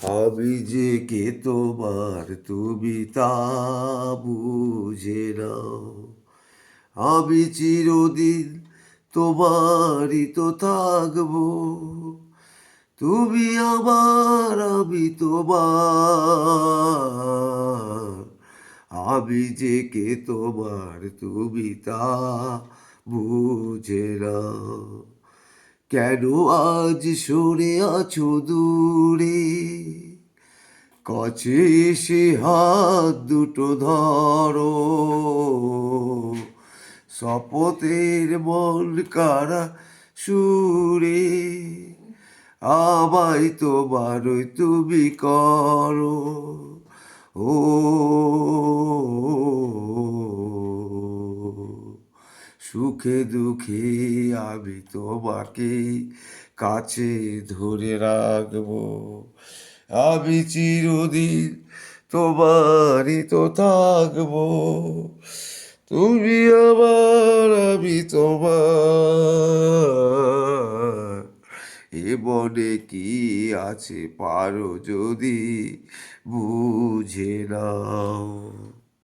আমি যে কে তোমার তুমি তা বুঝে নাও। আমি চিরদিন তোমারই তো থাকবো। তুমি আমার, আমি তোমার। আমি যে কে তোমার তুমি তা বুঝে নাও। কেন আজ সরে আছো দূরে, কাছে এসে হাত দুটো ধরো। শপথের মন কারা সুরে আমায় তোমারই তুমি করো। ও সুখে দুঃখে আমি তোমাকে কাছে ধরে রাখবো। আমি চিরদিন তোমারই তো থাকবো। তুমি আমার, আমি তোমার। এ মনে কি আছে পারো যদি বুঝে নাও।